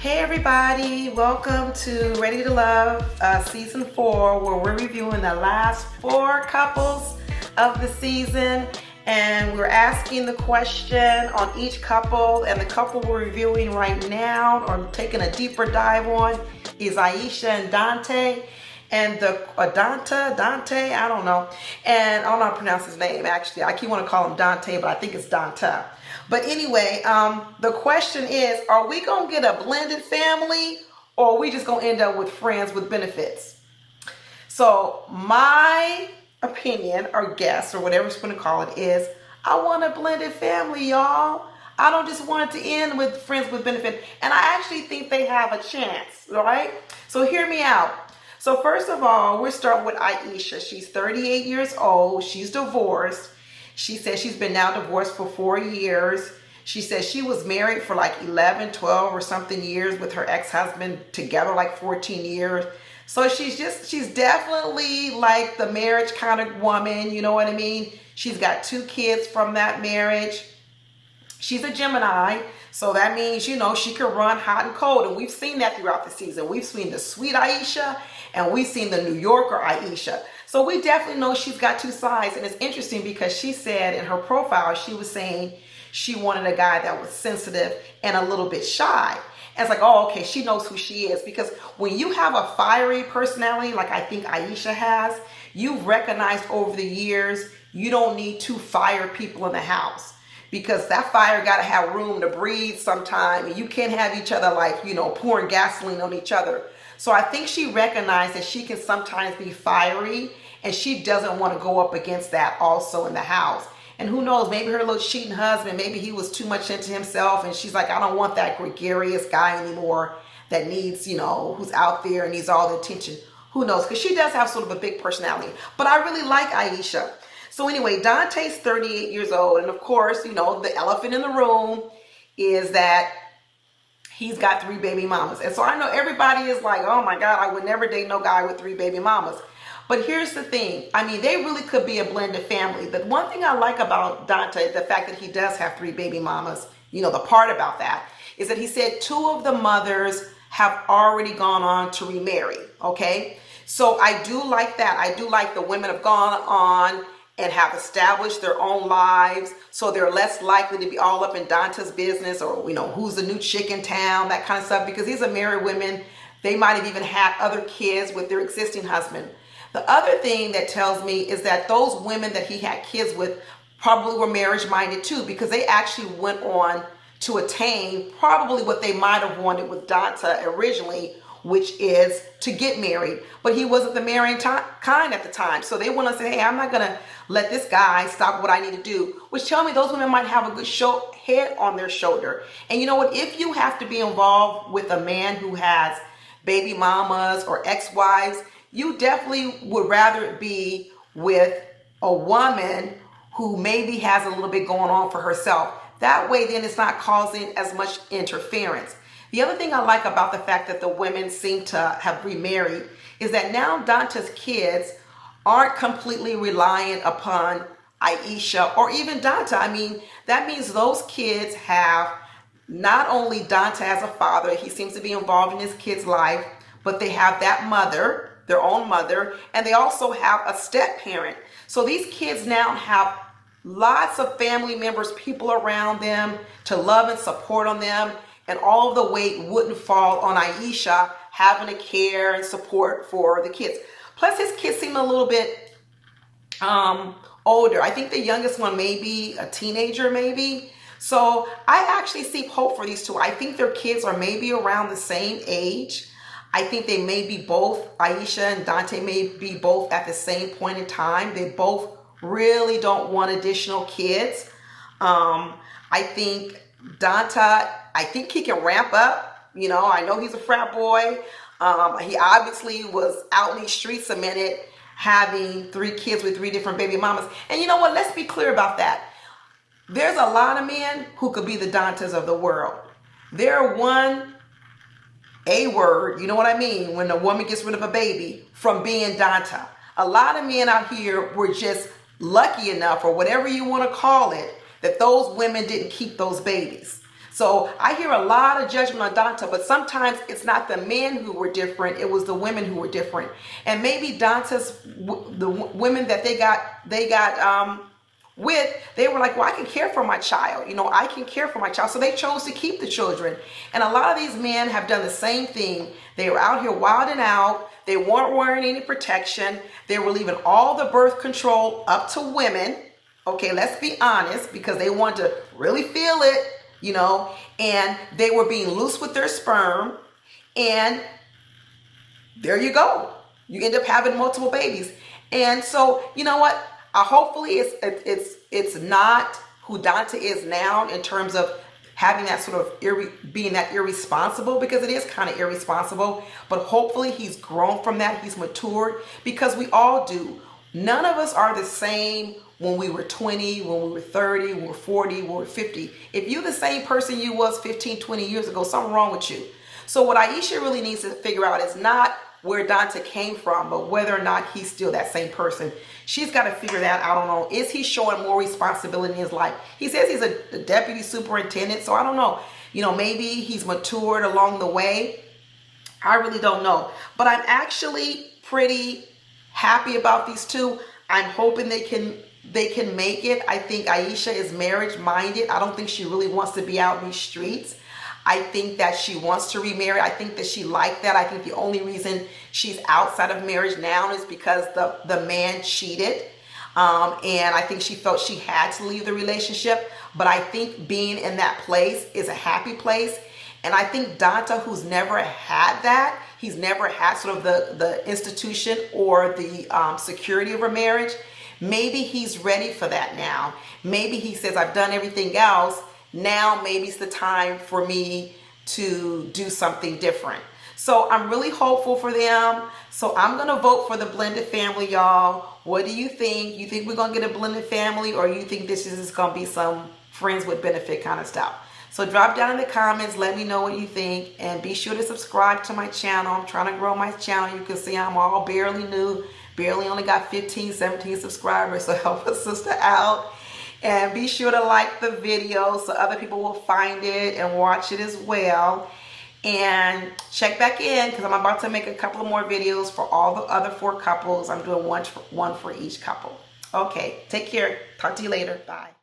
Hey everybody, welcome to Ready to Love Season 4, where we're reviewing the last 4 couples of the season, and we're asking the question on each couple, and the couple we're reviewing right now or taking a deeper dive on is Aisha and Donta. And the Dante, I don't know. And I don't know how to pronounce his name, actually. I keep want to call him Dante, but I think it's Donta. But anyway, the question is, are we going to get a blended family, or are we just going to end up with friends with benefits? So my opinion, or guess, or whatever you're going to call it, is I want a blended family, y'all. I don't just want it to end with friends with benefit. And I actually think they have a chance, right? So hear me out. So first of all, we're starting with Aisha. She's 38 years old. She's divorced. She says she's been now divorced for 4 years. She says she was married for like 11, 12 or something years with her ex-husband, together like 14 years. So she's definitely like the marriage kind of woman, you know what I mean? She's got 2 kids from that marriage. She's a Gemini, so that means, you know, she can run hot and cold. And we've seen that throughout the season. We've seen the sweet Aisha and we've seen the New Yorker Aisha. So we definitely know she's got 2 sides. And it's interesting because she said in her profile, she was saying she wanted a guy that was sensitive and a little bit shy. And it's like, oh, okay, she knows who she is. Because when you have a fiery personality, like I think Aisha has, you've recognized over the years, you don't need 2 fire people in the house. Because that fire got to have room to breathe sometime. And you can't have each other like, you know, pouring gasoline on each other. So I think she recognized that she can sometimes be fiery. And she doesn't want to go up against that also in the house. And who knows, maybe her little cheating husband, maybe he was too much into himself. And she's like, I don't want that gregarious guy anymore that needs, you know, who's out there and needs all the attention. Who knows? Because she does have sort of a big personality. But I really like Aisha. So anyway, Dante's 38 years old. And of course, you know, the elephant in the room is that he's got 3 baby mamas. And so I know everybody is like, oh my God, I would never date no guy with 3 baby mamas. But here's the thing. I mean, they really could be a blended family. The one thing I like about Donta, the fact that he does have 3 baby mamas, you know, the part about that is that he said 2 of the mothers have already gone on to remarry. Okay. So I do like that. I do like the women have gone on and have established their own lives, so they're less likely to be all up in Donta's business, or, you know, who's the new chick in town, that kind of stuff, because these are married women. They might have even had other kids with their existing husband. The other thing that tells me is that those women that he had kids with probably were marriage-minded too, because they actually went on to attain probably what they might have wanted with Donta originally, which is to get married. But he wasn't the marrying kind at the time. So they want to say, hey, I'm not going to let this guy stop what I need to do, which tell me those women might have a good head on their shoulder. And you know what? If you have to be involved with a man who has baby mamas or ex-wives, you definitely would rather it be with a woman who maybe has a little bit going on for herself. That way, then it's not causing as much interference. The other thing I like about the fact that the women seem to have remarried is that now Donta's kids aren't completely reliant upon Aisha or even Donta. I mean, that means those kids have not only Donta as a father, he seems to be involved in his kid's life, but they have that mother, their own mother, and they also have a step parent. So these kids now have lots of family members, people around them to love and support on them. And all of the weight wouldn't fall on Aisha having to care and support for the kids. Plus, his kids seem a little bit older. I think the youngest one may be a teenager, maybe. So I actually see hope for these 2. I think their kids are maybe around the same age. I think they may be both, Aisha and Donta may be both at the same point in time. They both really don't want additional kids. I think Donta, I think he can ramp up. You know, I know he's a frat boy. He obviously was out in these streets a minute having 3 kids with 3 different baby mamas. And you know what? Let's be clear about that. There's a lot of men who could be the Dontas of the world. They're one A word, you know what I mean, when a woman gets rid of a baby from being Donta. A lot of men out here were just lucky enough, or whatever you want to call it, that those women didn't keep those babies. So I hear a lot of judgment on Donta, but sometimes it's not the men who were different, it was the women who were different. And maybe Donta's, the women that they got with, they were like, well, I can care for my child. You know, I can care for my child. So they chose to keep the children. And a lot of these men have done the same thing. They were out here wilding out. They weren't wearing any protection. They were leaving all the birth control up to women. Okay, let's be honest, because they wanted to really feel it, you know, and they were being loose with their sperm. And there you go. You end up having multiple babies. And so, you know what? Hopefully it's not who Donta is now in terms of having that sort of being that irresponsible, because it is kind of irresponsible. But hopefully he's grown from that. He's matured, because we all do. None of us are the same when we were 20, when we were 30, when we were 40, when we were 50. If you're the same person you was 15, 20 years ago, something wrong with you. So what Aisha really needs to figure out is not where Donta came from, but whether or not he's still that same person. She's got to figure that out. I don't know. Is he showing more responsibility in his life? He says he's a deputy superintendent, so I don't know. You know, maybe he's matured along the way. I really don't know. But I'm actually pretty happy about these two. I'm hoping they can make it. I think Aisha is marriage minded. I don't think she really wants to be out in these streets. I think that she wants to remarry. I think that she liked that. I think the only reason she's outside of marriage now is because the man cheated. And I think she felt she had to leave the relationship. But I think being in that place is a happy place. And I think Donta, who's never had that, he's never had sort of the institution or the security of a marriage, maybe he's ready for that now. Maybe he says, I've done everything else. Now maybe it's the time for me to do something different. So I'm really hopeful for them. So I'm going to vote for the blended family, y'all. What do you think? You think we're going to get a blended family, or you think this is just going to be some friends with benefit kind of stuff? So drop down in the comments. Let me know what you think. And be sure to subscribe to my channel. I'm trying to grow my channel. You can see I'm all barely new. Barely only got 15, 17 subscribers. So help a sister out. And be sure to like the video so other people will find it and watch it as well. And check back in, because I'm about to make a couple of more videos for all the other 4 couples. I'm doing one for each couple. Okay, take care. Talk to you later. Bye.